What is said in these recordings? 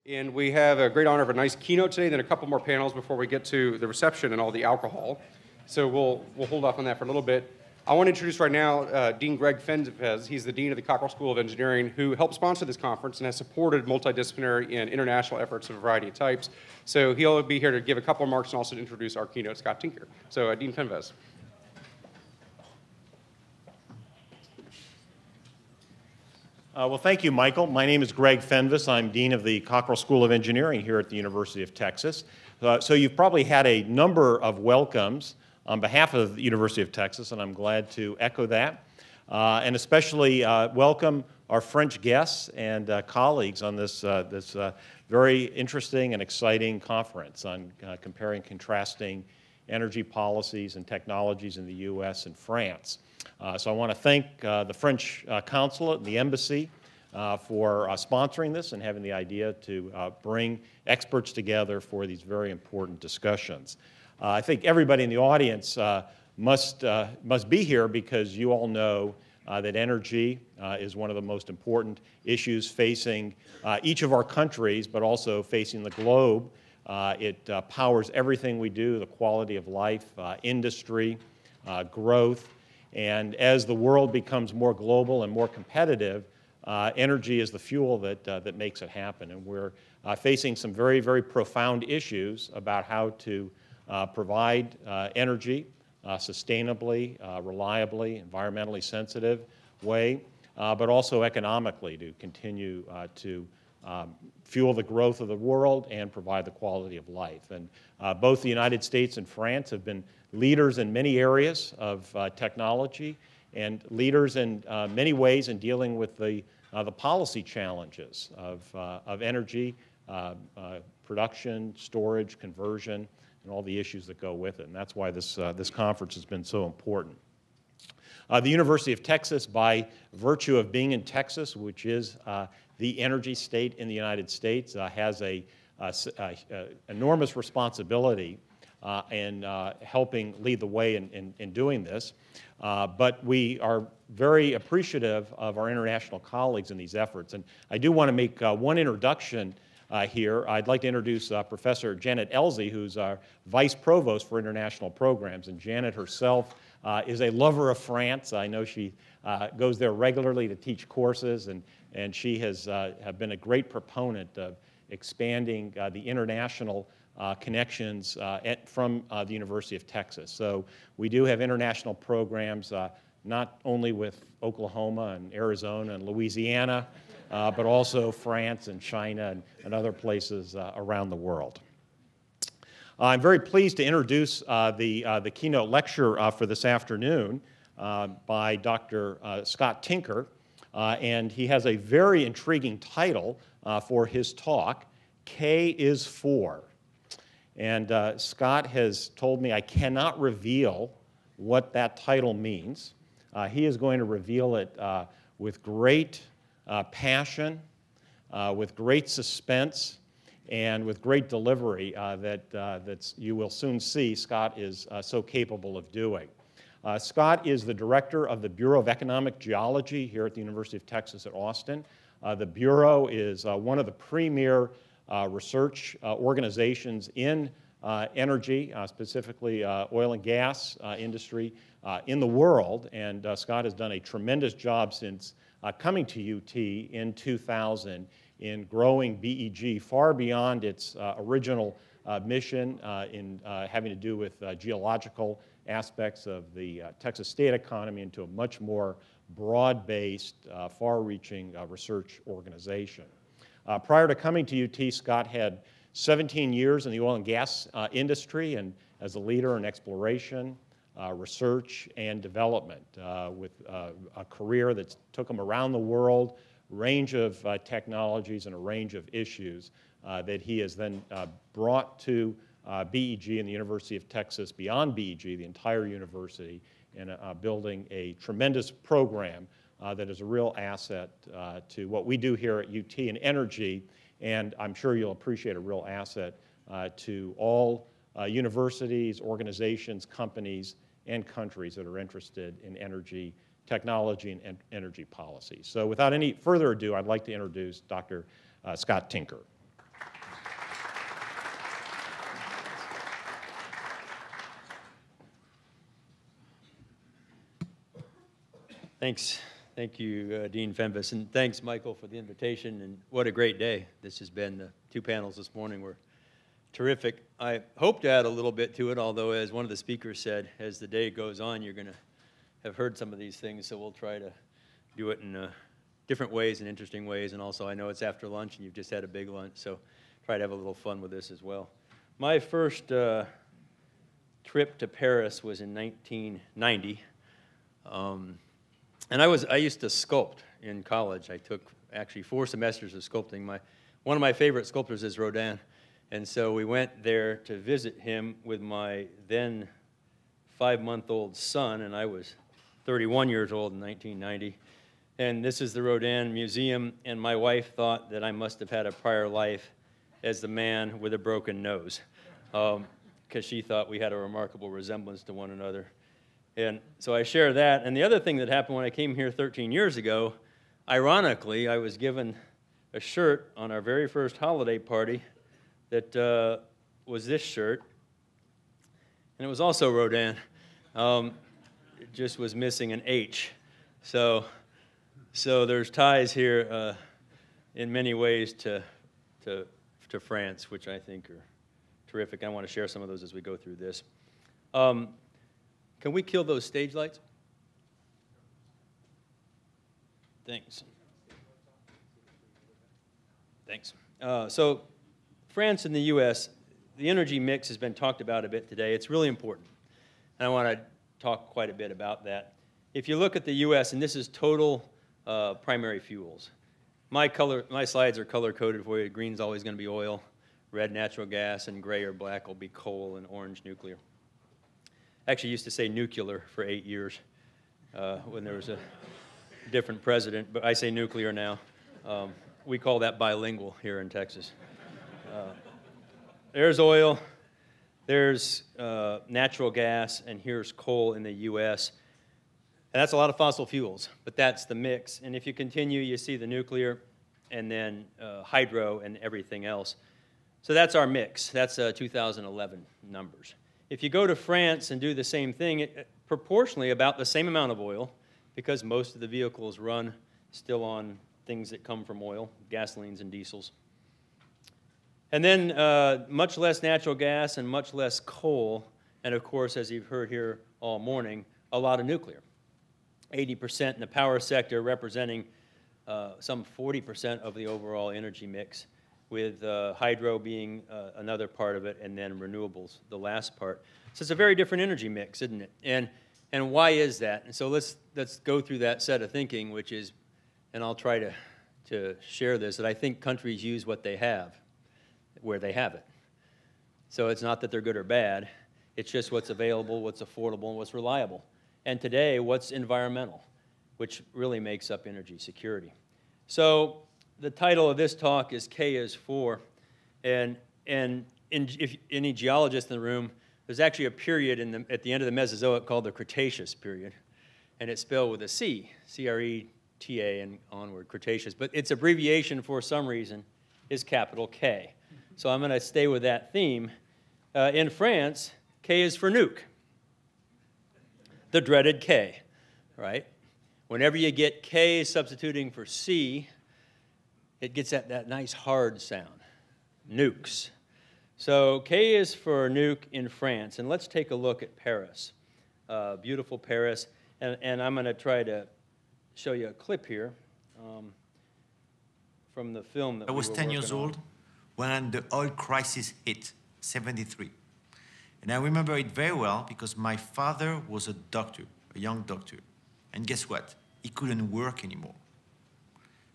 And we have a great honor of a nice keynote today, then a couple more panels before we get to the reception and all the alcohol. So we'll hold off on that for a little bit. I want to introduce right now Dean Greg Fenves. He's the Dean of the Cockrell School of Engineering, who helped sponsor this conference and has supported multidisciplinary and international efforts of a variety of types. So he'll be here to give a couple of remarks and also to introduce our keynote, Scott Tinker. So Dean Fenves. Well, thank you, Michael. My name is Greg Fenves. I'm Dean of the Cockrell School of Engineering here at the University of Texas. So you've probably had a number of welcomes on behalf of the University of Texas, and I'm glad to echo that. And especially welcome our French guests and colleagues on this very interesting and exciting conference on comparing and contrasting energy policies and technologies in the U.S. and France. So I want to thank the French consulate and the embassy for sponsoring this and having the idea to bring experts together for these very important discussions. I think everybody in the audience must be here because you all know that energy is one of the most important issues facing each of our countries, but also facing the globe. It powers everything we do, the quality of life, industry, growth. And as the world becomes more global and more competitive, energy is the fuel that makes it happen. And we're facing some very, very profound issues about how to provide energy sustainably, reliably, environmentally sensitive way, but also economically to continue to fuel the growth of the world and provide the quality of life. And both the United States and France have been leaders in many areas of technology and leaders in many ways in dealing with the policy challenges of energy, production, storage, conversion, and all the issues that go with it. And that's why this conference has been so important. The University of Texas, by virtue of being in Texas, which is the energy state in the United States, has an enormous responsibility in helping lead the way in doing this. But we are very appreciative of our international colleagues in these efforts. And I do want to make one introduction here. I'd like to introduce Professor Janet Elzy, who's our Vice Provost for International Programs. And Janet herself is a lover of France. I know she goes there regularly to teach courses, and she has have been a great proponent of expanding the international connections from the University of Texas. So we do have international programs not only with Oklahoma and Arizona and Louisiana, but also France and China and other places around the world. I'm very pleased to introduce the keynote lecture for this afternoon by Dr. Scott Tinker, and he has a very intriguing title for his talk, K is 4. And Scott has told me I cannot reveal what that title means. He is going to reveal it with great passion, with great suspense, and with great delivery that you will soon see Scott is so capable of doing. Scott is the director of the Bureau of Economic Geology here at the University of Texas at Austin. The Bureau is one of the premier research organizations in energy, specifically oil and gas industry in the world, and Scott has done a tremendous job since coming to UT in 2000 in growing BEG far beyond its original mission in having to do with geological aspects of the Texas state economy into a much more broad-based, far-reaching research organization. Prior to coming to UT, Scott had 17 years in the oil and gas industry and as a leader in exploration, research, and development with a career that took him around the world, range of technologies and a range of issues that he has then brought to BEG and the University of Texas, beyond BEG, the entire university, and building a tremendous program that is a real asset to what we do here at UT in energy, and I'm sure you'll appreciate a real asset to all universities, organizations, companies, and countries that are interested in energy technology and energy policy. So without any further ado, I'd like to introduce Dr. Scott Tinker. Thanks. Thank you, Dean Fenves, and thanks, Michael, for the invitation, and what a great day this has been. The two panels this morning were terrific. I hope to add a little bit to it, although as one of the speakers said, as the day goes on, you're going to have heard some of these things, so we'll try to do it in different ways and interesting ways, and also I know it's after lunch and you've just had a big lunch, so try to have a little fun with this as well. My first trip to Paris was in 1990. And I used to sculpt in college. I took actually 4 semesters of sculpting. One of my favorite sculptors is Rodin. And so we went there to visit him with my then 5-month-old son, and I was 31 years old in 1990. And this is the Rodin Museum, and my wife thought that I must have had a prior life as the man with a broken nose, because she thought we had a remarkable resemblance to one another. And so I share that. And the other thing that happened when I came here 13 years ago, ironically, I was given a shirt on our very first holiday party that was this shirt. And it was also Rodin. It just was missing an H. So there's ties here in many ways to France, which I think are terrific. I want to share some of those as we go through this. Can we kill those stage lights? Thanks. Thanks. So France and the U.S., the energy mix has been talked about a bit today. It's really important. And I want to talk quite a bit about that. If you look at the U.S., and this is total primary fuels. My slides are color-coded for you. Green's always going to be oil, red natural gas, and gray or black will be coal, and orange nuclear. Actually used to say nuclear for 8 years when there was a different president, but I say nuclear now. We call that bilingual here in Texas. There's oil, there's natural gas, and here's coal in the U.S. And that's a lot of fossil fuels, but that's the mix. And if you continue, you see the nuclear and then hydro and everything else. So that's our mix. That's 2011 numbers. If you go to France and do the same thing, proportionally about the same amount of oil, because most of the vehicles run still on things that come from oil, gasolines and diesels. And then much less natural gas and much less coal, and of course, as you've heard here all morning, a lot of nuclear. 80% in the power sector, representing some 40% of the overall energy mix, with hydro being another part of it, and then renewables, the last part. So it's a very different energy mix, isn't it? And why is that? And so let's go through that set of thinking, which is, and I'll try to share this, that I think countries use what they have, where they have it. So it's not that they're good or bad, it's just what's available, what's affordable, and what's reliable. And today, what's environmental, which really makes up energy security. So the title of this talk is K is for, and if any geologist in the room, there's actually a period at the end of the Mesozoic called the Cretaceous period, and it's spelled with a C, C-R-E-T-A and onward, Cretaceous. But its abbreviation for some reason is capital K. So I'm going to stay with that theme. In France, K is for nuke, the dreaded K, right? Whenever you get K substituting for C, it gets that nice hard sound, nukes. So K is for nuke in France, and let's take a look at Paris, beautiful Paris, and I'm going to try to show you a clip here from the film that I was 10 years old when the oil crisis hit, 73. And I remember it very well because my father was a doctor, a young doctor. And guess what? He couldn't work anymore.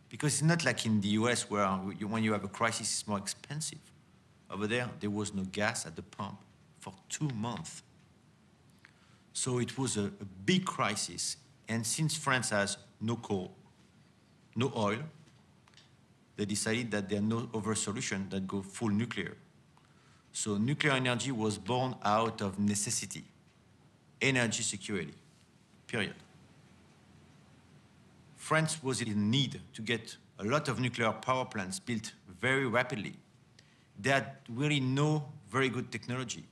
Because it's not like in the US where when you have a crisis, it's more expensive. Over there was no gas at the pump for 2 months. So it was a big crisis. And since France has no coal, no oil, they decided that there are no other solution that go full nuclear. So nuclear energy was born out of necessity, energy security, period. France was in need to get a lot of nuclear power plants built very rapidly. They had really no very good technology.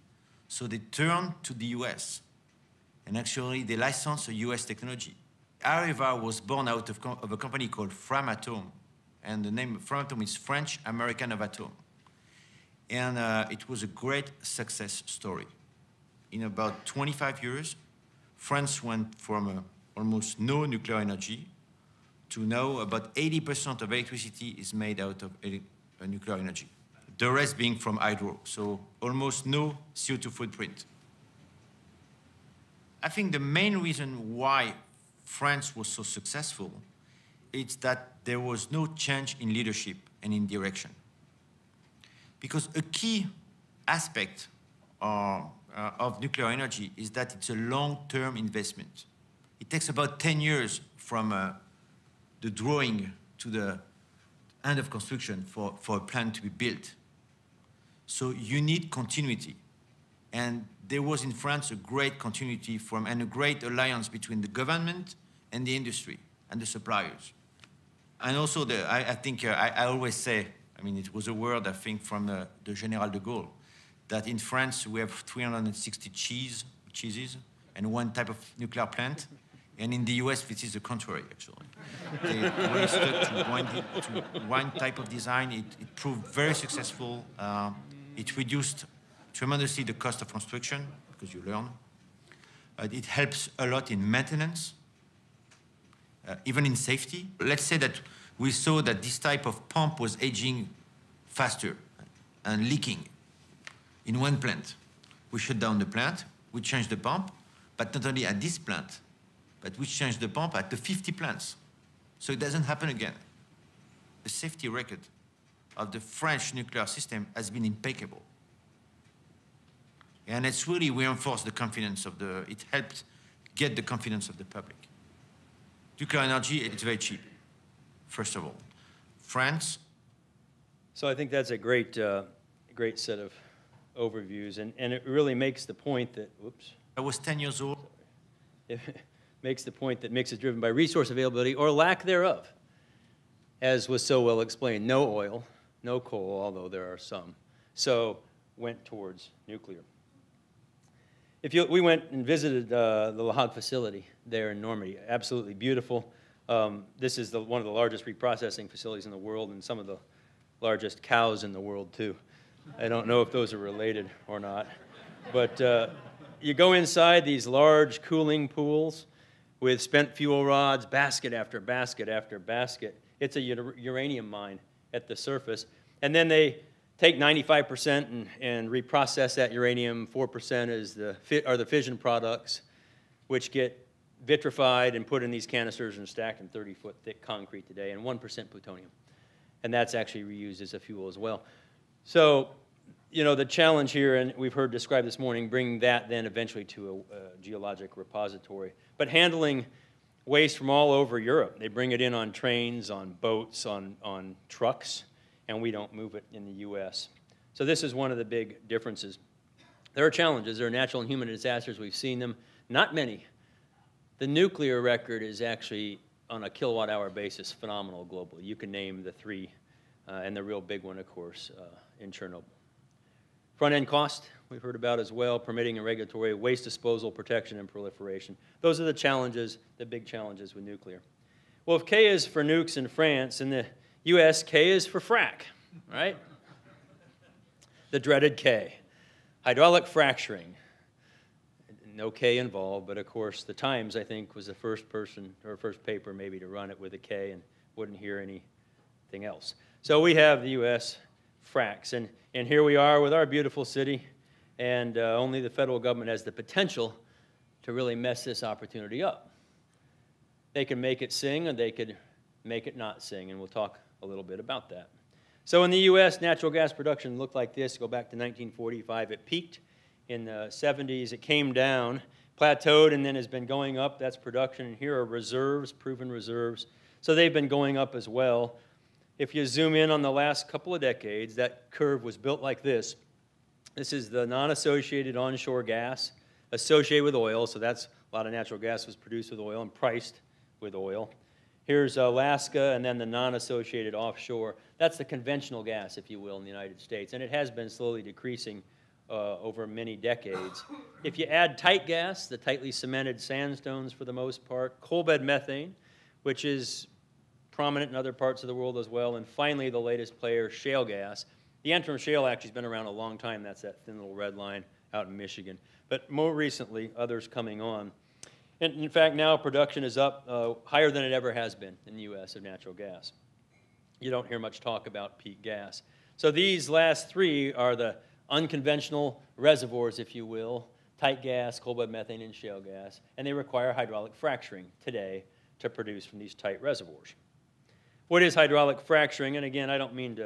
So they turned to the US. And actually, they licensed a US technology. Areva was born out of a company called Framatome, and the name Framatome is French American of Atom. And it was a great success story. In about 25 years, France went from almost no nuclear energy to now about 80% of electricity is made out of nuclear energy. The rest being from hydro, so almost no CO2 footprint. I think the main reason why France was so successful is that there was no change in leadership and in direction. Because a key aspect of nuclear energy is that it's a long-term investment. It takes about 10 years from the drawing to the end of construction for a plant to be built. So you need continuity. And there was in France a great continuity and a great alliance between the government and the industry and the suppliers. And also, I think I always say, I mean, it was a word, I think, from the General de Gaulle, that in France we have 360 cheeses and one type of nuclear plant. And in the US, this is the contrary, actually. They were stuck to one type of design. It proved very successful. It reduced tremendously the cost of construction, because you learn. It helps a lot in maintenance, even in safety. Let's say that we saw that this type of pump was aging faster and leaking in one plant. We shut down the plant, we changed the pump, but not only at this plant, but we changed the pump at the 50 plants. So it doesn't happen again. The safety record of the French nuclear system has been impeccable. And it's really reinforced the confidence it helped get the confidence of the public. Nuclear energy, it's very cheap, first of all. France. So I think that's a great, great set of overviews, and it really makes the point that, whoops. I was 10 years old. It makes the point that mix is driven by resource availability or lack thereof, as was so well explained. No oil, no coal, although there are some. So went towards nuclear. We went and visited the Le Havre facility there in Normandy. Absolutely beautiful. This is one of the largest reprocessing facilities in the world and some of the largest cows in the world, too. I don't know if those are related or not. But you go inside these large cooling pools with spent fuel rods, basket after basket after basket. It's a uranium mine at the surface. And then they take 95% and reprocess that uranium. 4% are the fission products, which get vitrified and put in these canisters and stacked in 30-foot thick concrete today, and 1% plutonium. And that's actually reused as a fuel as well. So, you know, the challenge here, and we've heard described this morning, bring that then eventually to a geologic repository. But handling waste from all over Europe, they bring it in on trains, on boats, on trucks, and we don't move it in the U.S. So this is one of the big differences. There are challenges. There are natural and human disasters. We've seen them. Not many. The nuclear record is actually, on a kilowatt-hour basis, phenomenal globally. You can name the three, and the real big one, of course, in Chernobyl. Front-end cost, we've heard about as well, permitting and regulatory, waste disposal, protection, and proliferation. Those are the challenges, the big challenges with nuclear. Well, if K is for nukes in France, in the U.S., K is for frack, right? The dreaded K. Hydraulic fracturing. No K involved, but of course the Times, I think, was the first person, or first paper maybe, to run it with a K and wouldn't hear anything else. So we have the U.S. fracks, and here we are with our beautiful city, and only the federal government has the potential to really mess this opportunity up. They can make it sing, or they could make it not sing, and we'll talk a little bit about that. So in the U.S., natural gas production looked like this. Go back to 1945. It peaked in the 70s. It came down, plateaued, and then has been going up. That's production. And here are reserves, proven reserves. So they've been going up as well. If you zoom in on the last couple of decades, that curve was built like this. This is the non-associated onshore gas associated with oil. So that's a lot of natural gas was produced with oil and priced with oil. Here's Alaska, and then the non-associated offshore. That's the conventional gas, if you will, in the United States. And it has been slowly decreasing over many decades. If you add tight gas, the tightly cemented sandstones for the most part, coal bed methane, which is prominent in other parts of the world as well, and finally the latest player, shale gas. The Antrim Shale actually has been around a long time. That's that thin little red line out in Michigan. But more recently, others coming on. And in fact, now production is up higher than it ever has been in the U.S. of natural gas. You don't hear much talk about peak gas. So these last three are the unconventional reservoirs, if you will, tight gas, coal bed methane, and shale gas, and they require hydraulic fracturing today to produce from these tight reservoirs. What is hydraulic fracturing? And again, I don't mean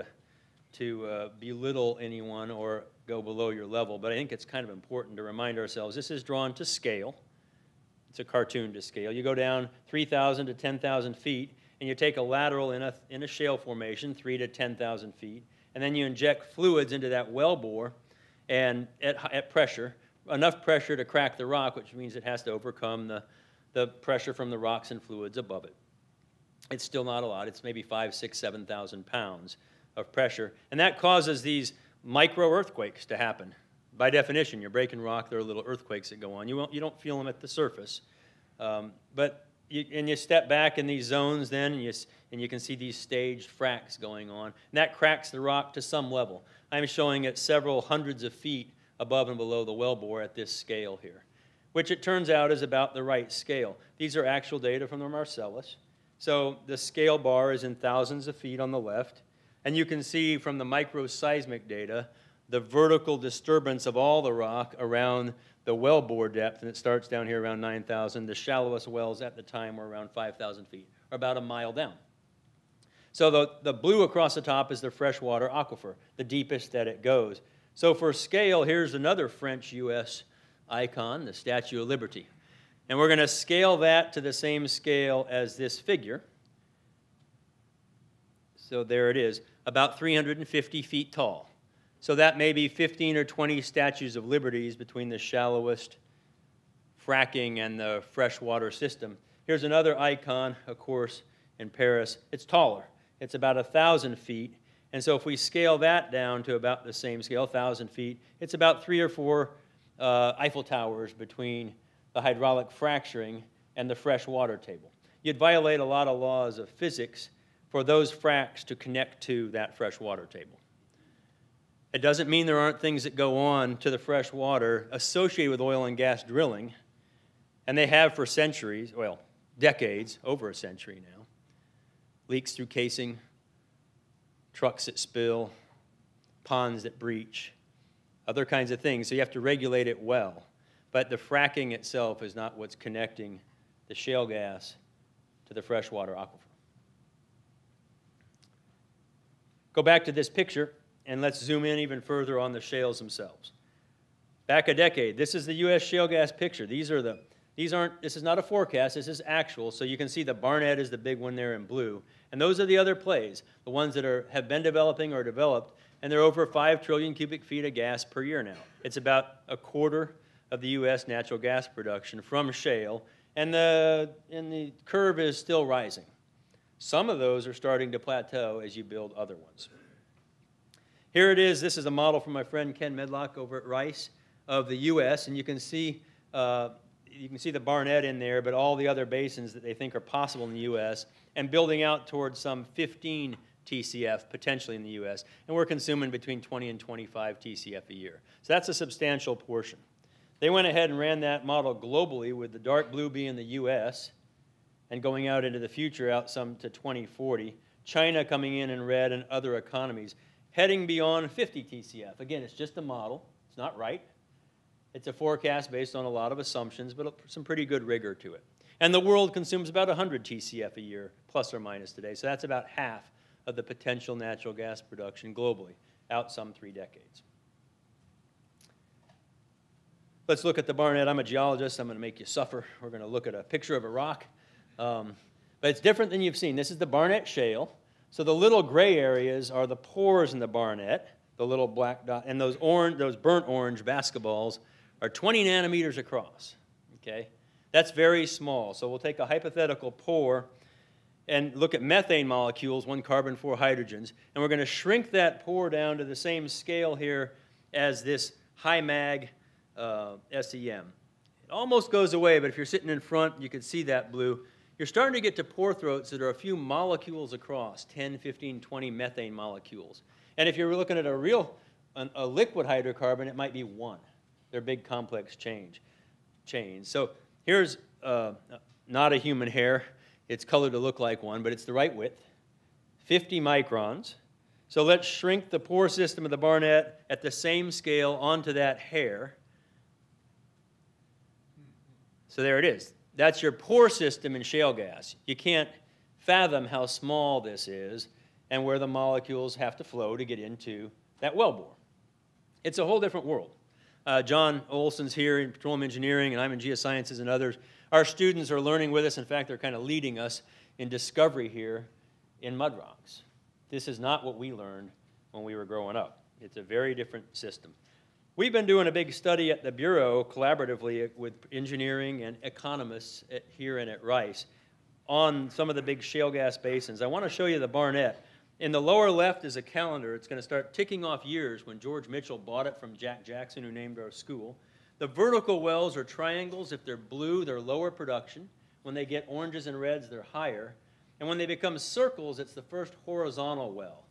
to belittle anyone or go below your level, but I think it's kind of important to remind ourselves this is drawn to scale. It's a cartoon to scale. You go down 3,000 to 10,000 feet, and you take a lateral in a shale formation, 3,000 to 10,000 feet, and then you inject fluids into that wellbore and at pressure, enough pressure to crack the rock, which means it has to overcome the pressure from the rocks and fluids above it. It's still not a lot. It's maybe 5,000, 6,000, 7,000 pounds of pressure, and that causes these micro-earthquakes to happen. By definition, you're breaking rock, there are little earthquakes that go on. You don't feel them at the surface. But you step back in these zones then, and you can see these staged fracks going on. And that cracks the rock to some level. I'm showing it several hundreds of feet above and below the wellbore at this scale here, which it turns out is about the right scale. These are actual data from the Marcellus. So the scale bar is in thousands of feet on the left. And you can see from the microseismic data the vertical disturbance of all the rock around the wellbore depth, and it starts down here around 9,000. The shallowest wells at the time were around 5,000 feet, or about a mile down. So the blue across the top is the freshwater aquifer, the deepest that it goes. So for scale, here's another French-U.S. icon, the Statue of Liberty. And we're going to scale that to the same scale as this figure. So there it is, about 350 feet tall. So that may be 15 or 20 statues of liberties between the shallowest fracking and the freshwater system. Here's another icon, of course, in Paris. It's taller. It's about 1,000 feet. And so if we scale that down to about the same scale, 1,000 feet, it's about 3 or 4 Eiffel Towers between the hydraulic fracturing and the freshwater table. You'd violate a lot of laws of physics for those fracks to connect to that freshwater table. It doesn't mean there aren't things that go on to the fresh water associated with oil and gas drilling, and they have for centuries, well, decades, over a century now. Leaks through casing, trucks that spill, ponds that breach, other kinds of things. So you have to regulate it well. But the fracking itself is not what's connecting the shale gas to the freshwater aquifer. Go back to this picture, and let's zoom in even further on the shales themselves. Back a decade, this is the U.S. shale gas picture. This is not a forecast, this is actual. So you can see the Barnett is the big one there in blue. And those are the other plays, the ones that have been developing or developed, and they're over 5 trillion cubic feet of gas per year now. It's about a quarter of the U.S. natural gas production from shale, and the curve is still rising. Some of those are starting to plateau as you build other ones. Here it is. This is a model from my friend Ken Medlock over at Rice of the U.S., and you can see the Barnett in there, but all the other basins that they think are possible in the U.S., and building out towards some 15 TCF potentially in the U.S., and we're consuming between 20 and 25 TCF a year. So that's a substantial portion. They went ahead and ran that model globally, with the dark blue being the U.S., and going out into the future, out some to 2040. China coming in red, and other economies heading beyond 50 TCF. Again, it's just a model. It's not right. It's a forecast based on a lot of assumptions, but some pretty good rigor to it. And the world consumes about 100 TCF a year, plus or minus today. So that's about half of the potential natural gas production globally, out some 3 decades. Let's look at the Barnett. I'm a geologist. I'm going to make you suffer. We're going to look at a picture of a rock. But it's different than you've seen. This is the Barnett Shale. So the little gray areas are the pores in the Barnett, the little black dot, and those burnt orange basketballs are 20 nanometers across. Okay? That's very small. So we'll take a hypothetical pore and look at methane molecules, 1 carbon, 4 hydrogens, and we're going to shrink that pore down to the same scale here as this high mag SEM. It almost goes away, but if you're sitting in front, you can see that blue. You're starting to get to pore throats that are a few molecules across, 10, 15, 20 methane molecules. And if you're looking at a liquid hydrocarbon, it might be one. They're big complex chains. So here's not a human hair. It's colored to look like one, but it's the right width, 50 microns. So let's shrink the pore system of the Barnett at the same scale onto that hair. So there it is. That's your pore system in shale gas. You can't fathom how small this is and where the molecules have to flow to get into that wellbore. It's a whole different world. John Olson's here in petroleum engineering, and I'm in geosciences and others. Our students are learning with us. In fact, they're kind of leading us in discovery here in mud rocks. This is not what we learned when we were growing up. It's a very different system. We've been doing a big study at the Bureau collaboratively with engineering and economists here and at Rice on some of the big shale gas basins. I want to show you the Barnett. In the lower left is a calendar. It's going to start ticking off years when George Mitchell bought it from Jack Jackson, who named our school. The vertical wells are triangles. If they're blue, they're lower production. When they get oranges and reds, they're higher. And when they become circles, it's the first horizontal well.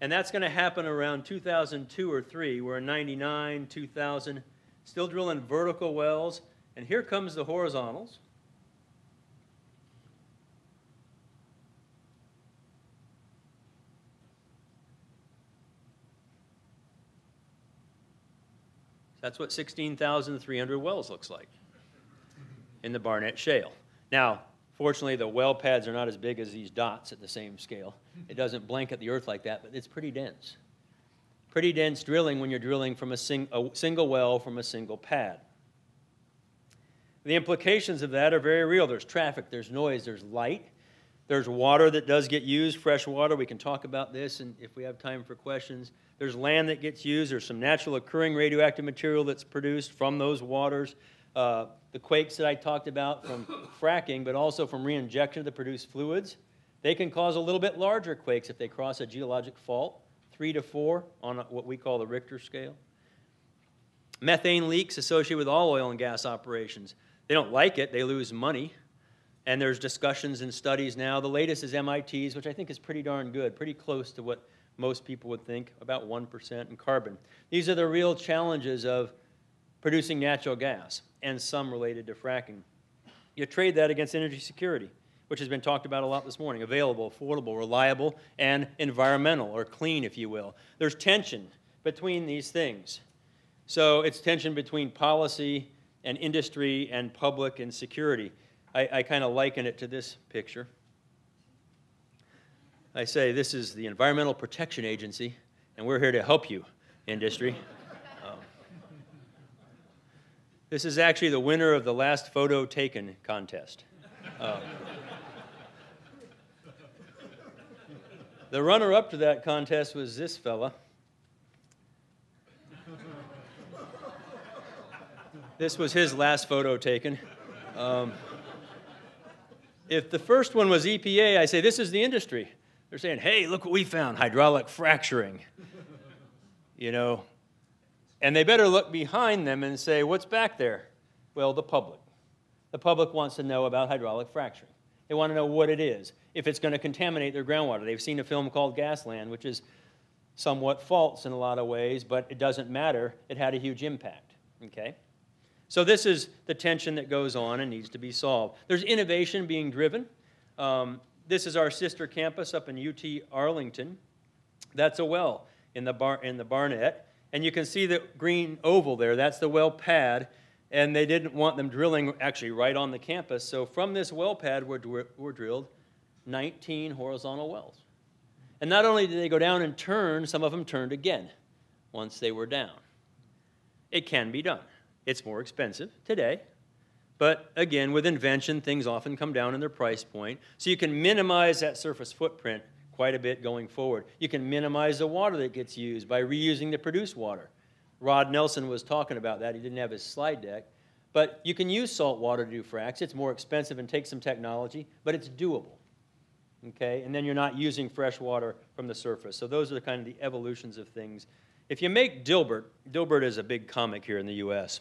And that's going to happen around 2002 or 3. We're in 99, 2000, still drilling vertical wells. And here comes the horizontals. That's what 16,300 wells looks like in the Barnett Shale. Now, fortunately, the well pads are not as big as these dots at the same scale. It doesn't blanket the earth like that, but it's pretty dense. Pretty dense drilling when you're drilling from a single well from a single pad. The implications of that are very real. There's traffic, there's noise, there's light. There's water that does get used, fresh water. We can talk about this and if we have time for questions. There's land that gets used. There's some natural occurring radioactive material that's produced from those waters. The quakes that I talked about from fracking, but also from reinjection to produce fluids, they can cause a little bit larger quakes if they cross a geologic fault, 3 to 4 on what we call the Richter scale. Methane leaks associated with all oil and gas operations. They don't like it. They lose money. And there's discussions and studies now. The latest is MIT's, which I think is pretty darn good, pretty close to what most people would think, about 1% in carbon. These are the real challenges of producing natural gas, and some related to fracking. You trade that against energy security, which has been talked about a lot this morning, available, affordable, reliable, and environmental, or clean, if you will. There's tension between these things. So it's tension between policy and industry and public and security. I kind of liken it to this picture. I say this is the Environmental Protection Agency, and we're here to help you, industry. This is actually the winner of the last photo taken contest. The runner-up to that contest was this fella. This was his last photo taken. If the first one was EPA, I say this is the industry. They're saying, hey, look what we found, hydraulic fracturing. You know, and they better look behind them and say, what's back there? Well, the public. The public wants to know about hydraulic fracturing. They want to know what it is, if it's going to contaminate their groundwater. They've seen a film called Gasland, which is somewhat false in a lot of ways, but it doesn't matter. It had a huge impact, okay? So this is the tension that goes on and needs to be solved. There's innovation being driven. This is our sister campus up in UT Arlington. That's a well in the Barnett. And you can see the green oval there. That's the well pad. And they didn't want them drilling actually right on the campus. So from this well pad were drilled 19 horizontal wells. And not only did they go down and turn, some of them turned again once they were down. It can be done. It's more expensive today. But again, with invention, things often come down in their price point. So you can minimize that surface footprint quite a bit going forward. You can minimize the water that gets used by reusing the produced water. Rod Nelson was talking about that. He didn't have his slide deck. But you can use salt water to do fracs. It's more expensive and takes some technology, but it's doable. Okay? And then you're not using fresh water from the surface. So those are kind of the evolutions of things If you make dilbert, dilbert is a big comic here in the U.S.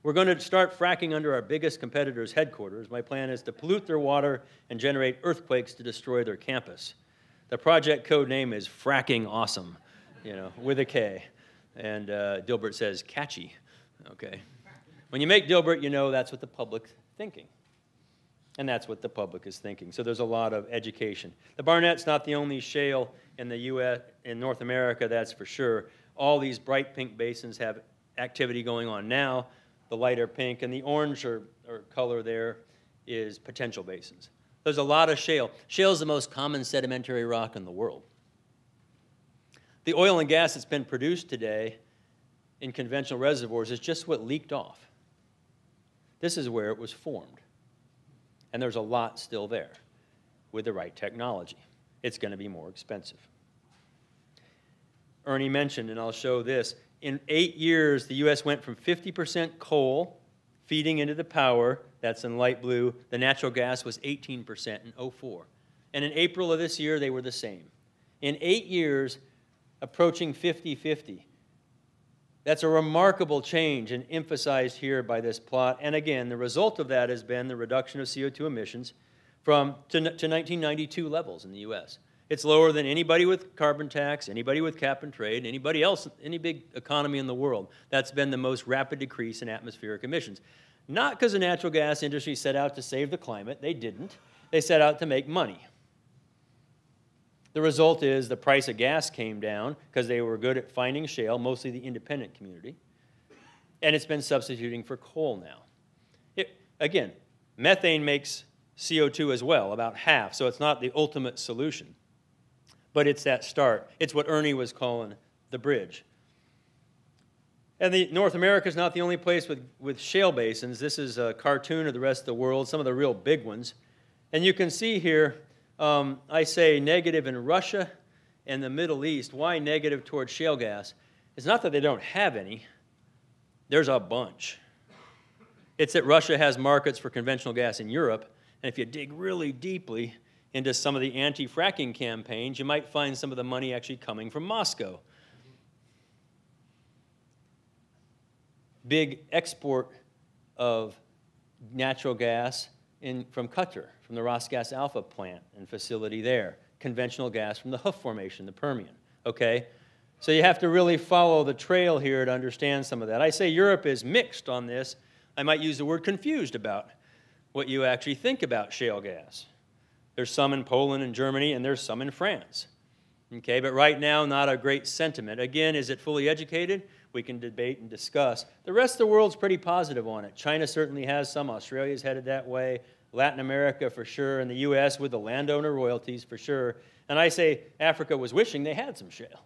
We're going to start fracking under our biggest competitor's headquarters. My plan is to pollute their water and generate earthquakes to destroy their campus. The project code name is Fracking Awesome, with a K. And Dilbert says, catchy, okay? When you make dilbert, that's what the public's thinking. And that's what the public is thinking. So there's a lot of education. The Barnett's not the only shale in the U.S., in North America, that's for sure. All these bright pink basins have activity going on now. The lighter pink and the orange or color there is potential basins. There's a lot of shale. Shale is the most common sedimentary rock in the world. The oil and gas that's been produced today in conventional reservoirs is just what leaked off. This is where it was formed. And there's a lot still there with the right technology. It's going to be more expensive. Ernie mentioned, and I'll show this, in 8 years, the U.S. went from 50% coal feeding into the power, that's in light blue. The natural gas was 18% in 2004. And in April of this year, they were the same. In 8 years, approaching 50-50. That's a remarkable change and emphasized here by this plot. And again, the result of that has been the reduction of CO2 emissions to 1992 levels in the U.S. It's lower than anybody with carbon tax, anybody with cap and trade, anybody else, any big economy in the world. That's been the most rapid decrease in atmospheric emissions. Not because the natural gas industry set out to save the climate. They didn't. They set out to make money. The result is the price of gas came down because they were good at finding shale, mostly the independent community. And it's been substituting for coal now. Again, methane makes CO2 as well, about half, so it's not the ultimate solution. But it's that start. It's what Ernie was calling the bridge. And North America is not the only place with shale basins. This is a cartoon of the rest of the world, some of the real big ones. And you can see here, I say negative in Russia and the Middle East. Why negative towards shale gas? It's not that they don't have any. There's a bunch. It's that Russia has markets for conventional gas in Europe, and if you dig really deeply into some of the anti-fracking campaigns, you might find some of the money actually coming from Moscow. Big export of natural gas from Qatar, from the Rosgas Alpha plant and facility there. Conventional gas from the Hoof Formation, the Permian, okay? So you have to really follow the trail here to understand some of that. I say Europe is mixed on this. I might use the word confused about what you actually think about shale gas. There's some in Poland and Germany, and there's some in France. Okay, but right now, not a great sentiment. Again, is it fully educated? We can debate and discuss. The rest of the world's pretty positive on it. China certainly has some. Australia's headed that way. Latin America for sure, and the U.S. with the landowner royalties for sure. And I say Africa was wishing they had some shale.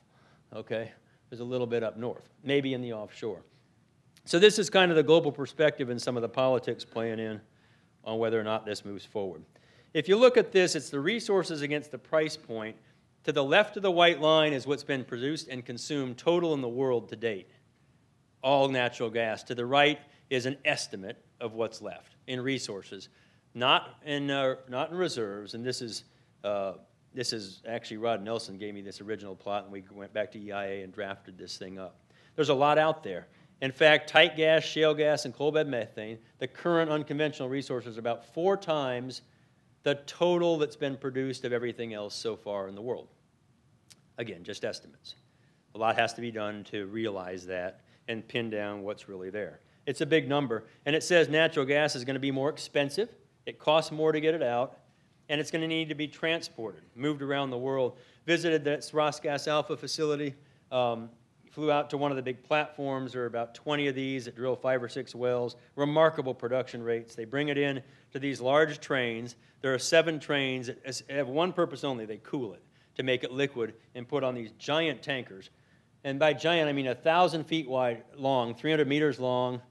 Okay, there's a little bit up north, maybe in the offshore. So this is kind of the global perspective and some of the politics playing in on whether or not this moves forward. If you look at this, it's the resources against the price point. To the left of the white line is what's been produced and consumed total in the world to date, all natural gas. To the right is an estimate of what's left in resources, not in reserves. And this is actually Rod Nelson gave me this original plot, and we went back to EIA and drafted this thing up. There's a lot out there. In fact, tight gas, shale gas, and coal bed methane, the current unconventional resources are about 4 times the total that's been produced of everything else so far in the world. Again, just estimates. A lot has to be done to realize that and pin down what's really there. It's a big number, and it says natural gas is going to be more expensive, it costs more to get it out, and it's going to need to be transported, moved around the world. Visited this Rosgas Alpha facility, flew out to one of the big platforms. There are about 20 of these that drill 5 or 6 wells, remarkable production rates. They bring it in to these large trains. There are 7 trains that have one purpose only. They cool it to make it liquid and put on these giant tankers. And by giant, I mean 1,000 feet long, 300 meters long.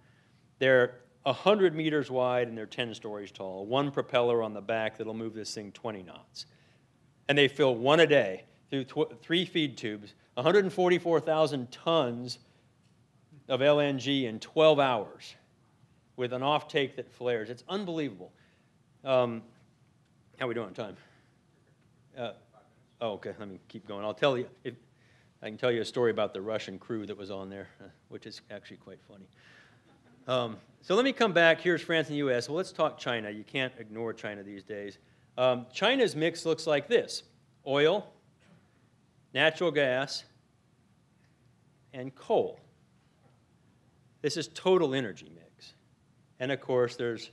They're 100 meters wide, and they're 10 stories tall. One propeller on the back that'll move this thing 20 knots. And they fill one a day through 3 feed tubes, 144,000 tons of LNG in 12 hours with an offtake that flares. It's unbelievable. How are we doing on time? Oh, okay, let me keep going. I'll tell you. I can tell you a story about the Russian crew that was on there, which is actually quite funny. So let me come back. Here's France and the U.S. Well, let's talk China. You can't ignore China these days. China's mix looks like this: oil, natural gas, and coal. This is total energy mix. And of course, there's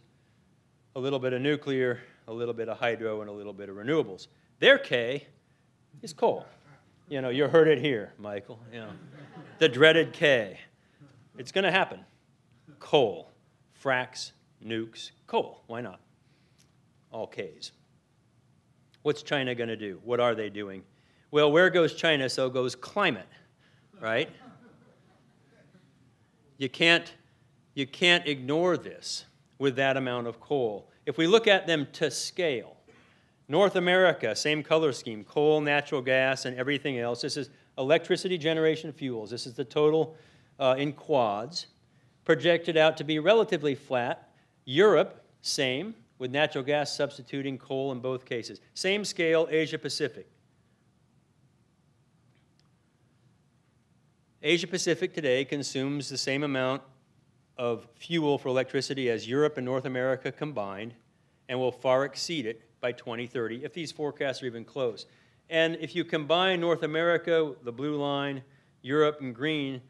a little bit of nuclear, a little bit of hydro, and a little bit of renewables. Their K is coal. You know, you heard it here, Michael. You know, the dreaded K. It's going to happen. Coal. Fracks, nukes, coal. Why not? All Ks. What's China going to do? What are they doing? Well, where goes China, so goes climate, right? You can't ignore this with that amount of coal. If we look at them to scale, North America, same color scheme, coal, natural gas, and everything else. This is electricity generation fuels. This is the total in quads, projected out to be relatively flat. Europe, same, with natural gas substituting coal in both cases. Same scale, Asia Pacific. Asia Pacific today consumes the same amount of fuel for electricity as Europe and North America combined, and will far exceed it by 2030, if these forecasts are even close. And if you combine North America, the blue line, Europe in green,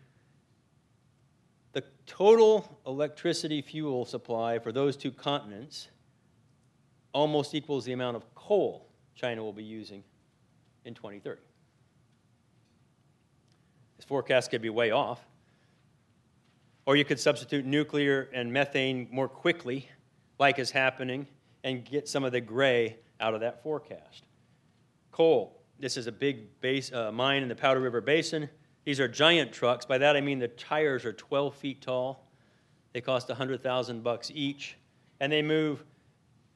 the total electricity fuel supply for those two continents almost equals the amount of coal China will be using in 2030. This forecast could be way off. Or you could substitute nuclear and methane more quickly, like is happening, and get some of the gray out of that forecast. Coal. This is a big mine in the Powder River Basin. These are giant trucks. By that I mean the tires are 12 feet tall. They cost $100,000 each. And they move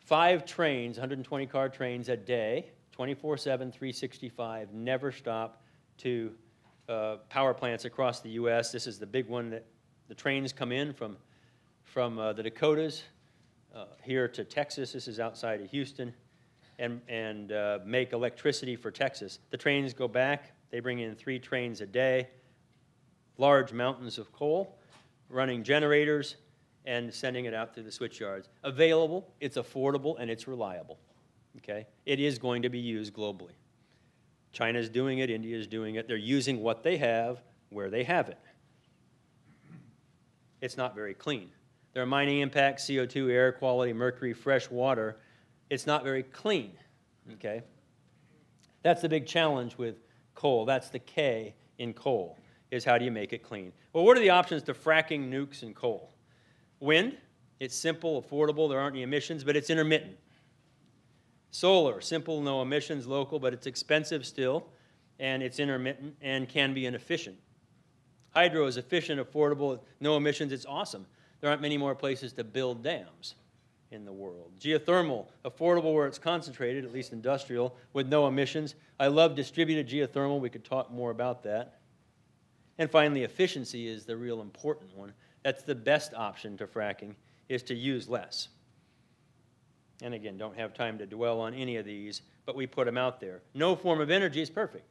5 trains, 120-car trains a day, 24/7, 365, never stop, to power plants across the U.S. This is the big one that the trains come in from the Dakotas here to Texas. This is outside of Houston, and make electricity for Texas. The trains go back. They bring in 3 trains a day, large mountains of coal, running generators, and sending it out through the switch yards. Available, it's affordable, and it's reliable. Okay? It is going to be used globally. China's doing it. India's doing it. They're using what they have where they have it. It's not very clean. There are mining impacts, CO2, air quality, mercury, fresh water. It's not very clean, okay? That's the big challenge with coal. That's the K in coal, is how do you make it clean? Well, what are the options to fracking, nukes, and coal? Wind, it's simple, affordable, there aren't any emissions, but it's intermittent. Solar, simple, no emissions, local, but it's expensive still, and it's intermittent and can be inefficient. Hydro is efficient, affordable, no emissions, it's awesome. There aren't many more places to build dams in the world. Geothermal, affordable where it's concentrated, at least industrial, with no emissions. I love distributed geothermal. We could talk more about that. And finally, efficiency is the real important one. That's the best option to fracking, is to use less. And again, don't have time to dwell on any of these, but we put them out there. No form of energy is perfect.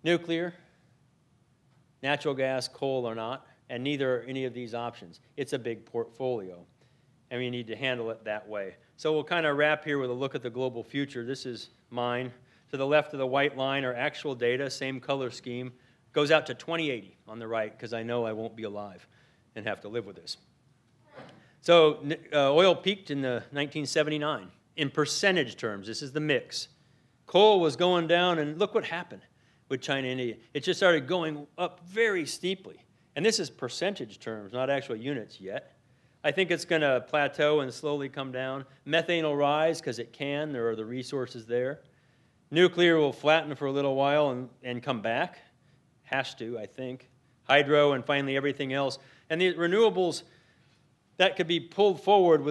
Nuclear, natural gas, coal are not, and neither are any of these options. It's a big portfolio, and we need to handle it that way. So we'll kind of wrap here with a look at the global future. This is mine. To the left of the white line are actual data, same color scheme. Goes out to 2080 on the right, because I know I won't be alive and have to live with this. So oil peaked in 1979. In percentage terms, this is the mix. Coal was going down, and look what happened with China and India. It just started going up very steeply. And this is percentage terms, not actual units yet. I think it's going to plateau and slowly come down. Methane will rise because it can. There are the resources there. Nuclear will flatten for a little while and come back. Has to, I think. Hydro and finally everything else. And the renewables, that could be pulled forward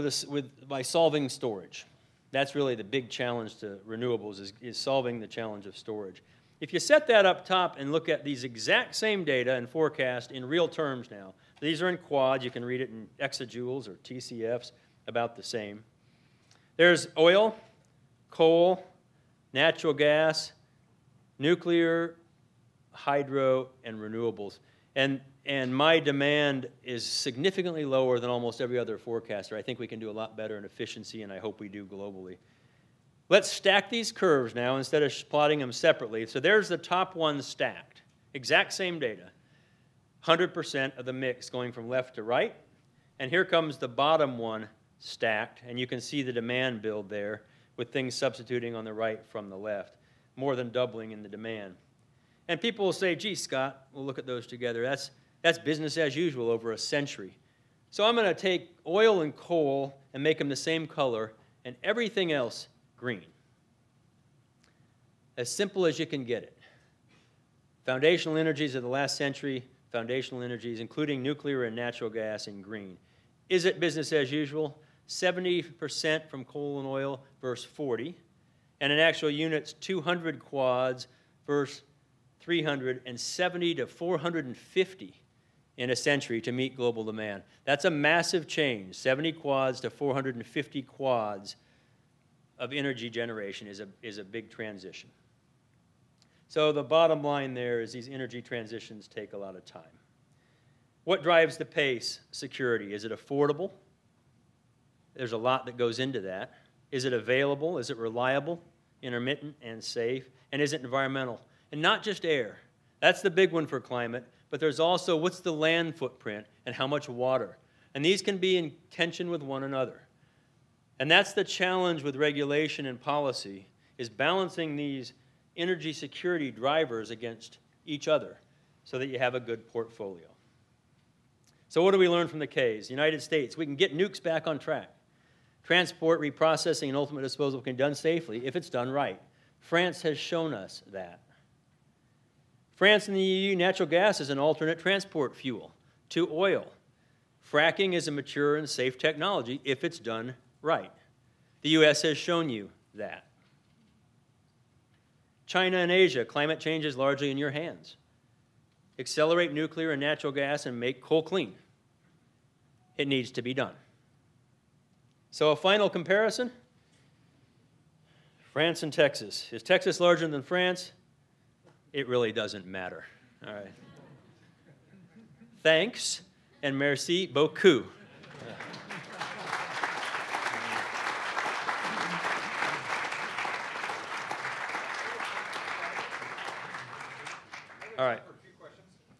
by solving storage. That's really the big challenge to renewables, is solving the challenge of storage. If you set that up top and look at these exact same data and forecast in real terms now, these are in quads, you can read it in exajoules or TCFs, about the same. There's oil, coal, natural gas, nuclear, hydro, and renewables. And my demand is significantly lower than almost every other forecaster. I think we can do a lot better in efficiency, and I hope we do globally. Let's stack these curves now instead of plotting them separately. So there's the top one stacked, exact same data, 100% of the mix going from left to right. And here comes the bottom one stacked, and you can see the demand build there with things substituting on the right from the left, more than doubling in the demand. And people will say, gee, Scott, we'll look at those together. That's business as usual over a century. So I'm going to take oil and coal and make them the same color, and everything else green. As simple as you can get it. Foundational energies of the last century, foundational energies, including nuclear and natural gas, in green. Is it business as usual? 70% from coal and oil versus 40. And in actual units, 200 quads versus 370 to 450 in a century to meet global demand. That's a massive change. 70 quads to 450 quads of energy generation is a big transition. So the bottom line there is these energy transitions take a lot of time. What drives the pace? Security. Is it affordable? There's a lot that goes into that. Is it available? Is it reliable, intermittent, and safe? And is it environmental? And not just air. That's the big one for climate. But there's also what's the land footprint and how much water. And these can be in tension with one another. And that's the challenge with regulation and policy, is balancing these energy security drivers against each other so that you have a good portfolio. So what do we learn from the Ks? United States, we can get nukes back on track. Transport, reprocessing, and ultimate disposal can be done safely if it's done right. France has shown us that. France and the EU, natural gas is an alternate transport fuel to oil. Fracking is a mature and safe technology if it's done right. The US has shown you that. China and Asia, climate change is largely in your hands. Accelerate nuclear and natural gas and make coal clean. It needs to be done. So a final comparison, France and Texas. Is Texas larger than France? It really doesn't matter. All right. Thanks and merci beaucoup. All right.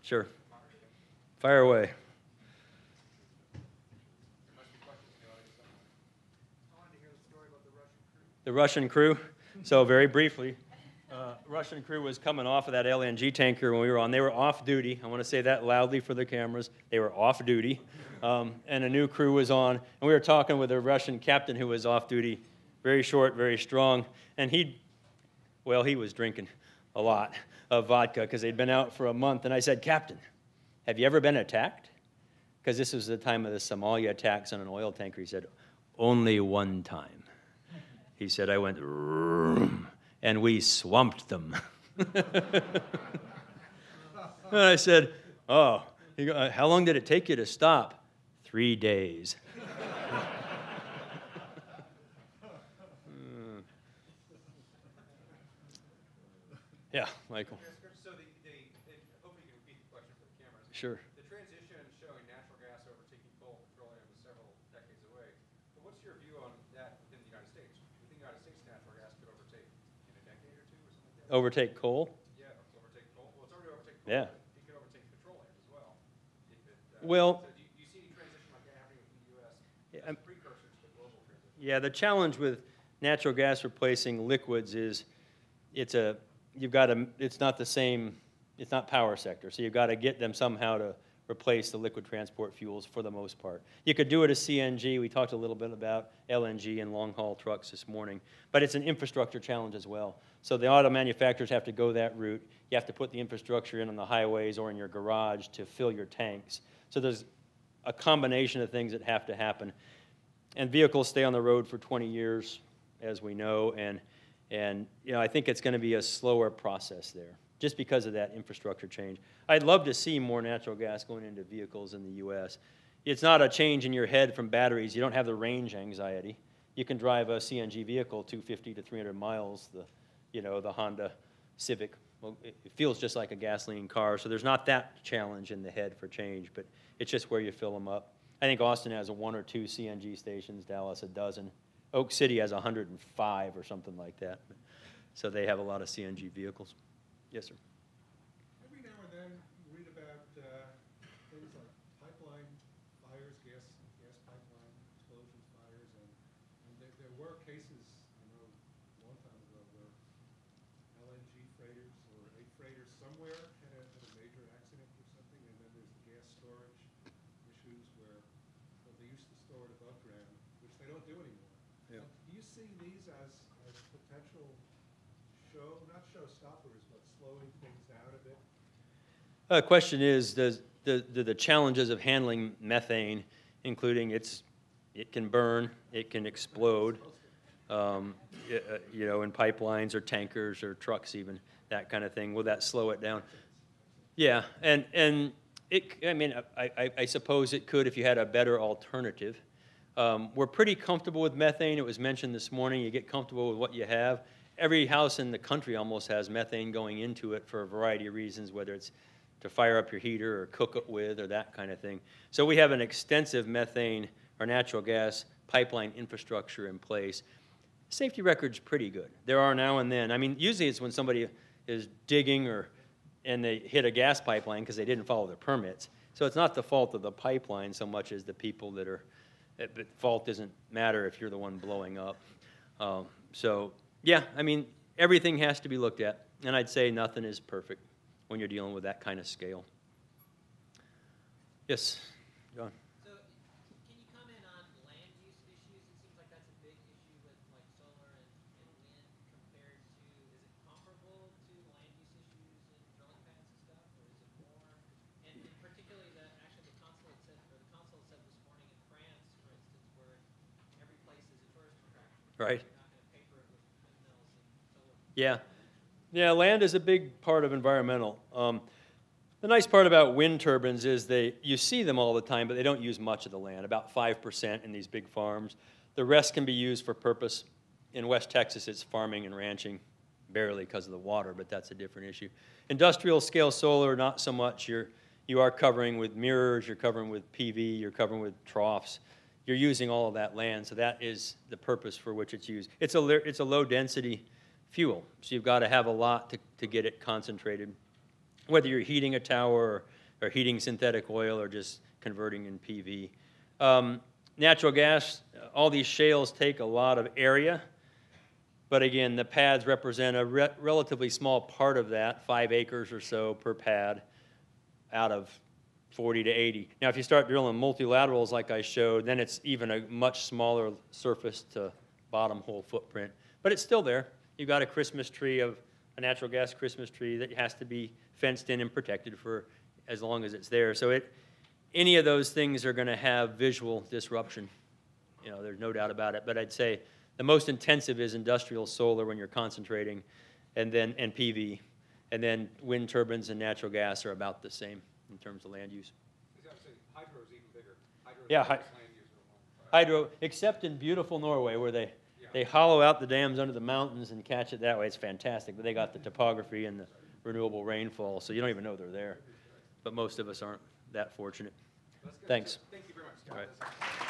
Sure. Fire away. The Russian crew. So very briefly, Russian crew was coming off of that LNG tanker when we were on. They were off duty. I want to say that loudly for the cameras. They were off duty. And a new crew was on. And we were talking with a Russian captain who was off duty, very short, very strong. And he was drinking a lot of vodka because they'd been out for a month. And I said, Captain, have you ever been attacked? Because this was the time of the Somalia attacks on an oil tanker. He said, only one time. He said, I went, and we swamped them. And I said, oh, how long did it take you to stop? 3 days. Yeah, Michael. So hopefully you can repeat the question for the cameras. Sure. The transition showing natural gas overtaking coal and petroleum is several decades away. But what's your view on that within the United States? Do you think the United States natural gas could overtake in a decade or two or something like that? Overtake coal? Yeah, overtake coal. Well, it's already overtaken coal. Yeah. But it could overtake petroleum as well. Well, so do you see any transition like that happening in the U.S. Yeah, as a precursor to the global transition? Yeah, the challenge with natural gas replacing liquids is it's not the same, it's not power sector, so you've got to get them somehow to replace the liquid transport fuels for the most part. You could do it as CNG. We talked a little bit about LNG and long-haul trucks this morning, but it's an infrastructure challenge as well. So the auto manufacturers have to go that route. You have to put the infrastructure in on the highways or in your garage to fill your tanks. So there's a combination of things that have to happen. And vehicles stay on the road for 20 years, as we know, and I think it's going to be a slower process there, just because of that infrastructure change. I'd love to see more natural gas going into vehicles in the U.S. It's not a change in your head from batteries. You don't have the range anxiety. You can drive a CNG vehicle 250 to 300 miles, the Honda Civic well, it feels just like a gasoline car, so there's not that challenge in the head for change, but it's just where you fill them up. I think Austin has 1 or 2 CNG stations, Dallas a dozen. Oak City has 105 or something like that. So they have a lot of CNG vehicles. Yes, sir. Every now and then you read about things like pipeline fires, gas pipeline explosions, fires, and there were cases, I know, a long time ago where LNG freighters or a freighter somewhere had a major accident or something, and then there's the gas storage issues where they used to store it above ground, which they don't do anymore. Yeah. Do you see these as potential not showstoppers, but slowing things down a bit? The question is, do the challenges of handling methane, including it can burn, it can explode, you know, in pipelines or tankers or trucks even, that kind of thing, will that slow it down? Yeah, and I mean, I suppose it could if you had a better alternative. We're pretty comfortable with methane. It was mentioned this morning. You get comfortable with what you have. Every house in the country almost has methane going into it for a variety of reasons, whether it's to fire up your heater or cook it with or that kind of thing. So we have an extensive methane or natural gas pipeline infrastructure in place. Safety record's pretty good. There are now and then. I mean, usually it's when somebody is digging and they hit a gas pipeline because they didn't follow their permits. So it's not the fault of the pipeline so much as the people that are, the fault doesn't matter if you're the one blowing up. So yeah, I mean, everything has to be looked at, and I'd say nothing is perfect when you're dealing with that kind of scale. Yes, John. So, can you comment on land use issues? It seems like that's a big issue with like solar and wind compared to, is it comparable to land use issues in drilling pads and stuff, or is it more? And particularly actually the consulate said this morning in France, for instance, where every place is a tourist attraction. Right. Yeah. Yeah, land is a big part of environmental. The nice part about wind turbines is you see them all the time, but they don't use much of the land, about 5% in these big farms. The rest can be used for purpose. In West Texas, it's farming and ranching, barely because of the water, but that's a different issue. Industrial scale solar, not so much. You are covering with mirrors, you're covering with PV, you're covering with troughs. You're using all of that land, so that is the purpose for which it's used. It's a low density fuel, so you've got to have a lot to get it concentrated, whether you're heating a tower or heating synthetic oil or just converting in PV. Natural gas, all these shales take a lot of area, but again, the pads represent a relatively small part of that, 5 acres or so per pad out of 40 to 80. Now, if you start drilling multilaterals like I showed, then it's even a much smaller surface to bottom hole footprint, but it's still there. You've got a Christmas tree a natural gas Christmas tree that has to be fenced in and protected for as long as it's there. So any of those things are going to have visual disruption. You know, there's no doubt about it. But I'd say the most intensive is industrial solar when you're concentrating, and PV, and then wind turbines and natural gas are about the same in terms of land use. Hydro is even bigger. Yeah, hydro, except in beautiful Norway where they hollow out the dams under the mountains and catch it that way. It's fantastic, but they got the topography and the renewable rainfall, so you don't even know they're there. But most of us aren't that fortunate. Thanks. Thank you very much, Scott. All right.